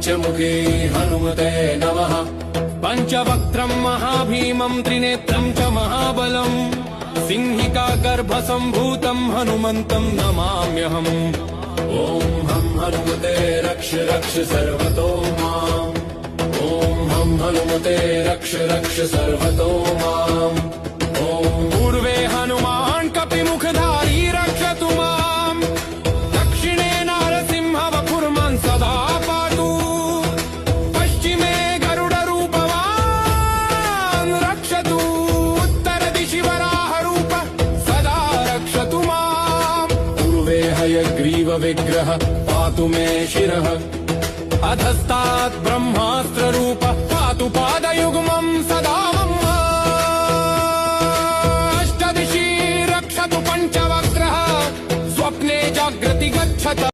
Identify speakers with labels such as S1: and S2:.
S1: पञ्चमुखे हनुमते नमः। पञ्चवक्त्रं महाभीमं त्रिनेत्रं च महाबलं सिंहिका गर्भसम्भूतं हनुमन्तं नमाम्यहम्। ॐ हं हनुमते रक्ष रक्ष सर्वतो माम्। ॐ हं हनुमते रक्ष रक्ष सर्वतो माम्। ॐ पूर्वे हनुमान् कपिमुखधारी रक्षतु माम्। दक्षिणे नारसिंहवपुर्मान् सदा पातु। पश्चिमे गरुडरूपवान् रक्षतु। उत्तरदिशि वराहरूप सदा रक्षतु माम्। पूर्वे हयग्रीवविग्रह पातु मे शिरः। अधस्तात् ब्रह्मास्त्ररूप पातु पादयुग्मं सदा मम। अष्टदिशि रक्षतु पञ्चवक्त्रः स्वप्ने जागृति गच्छत।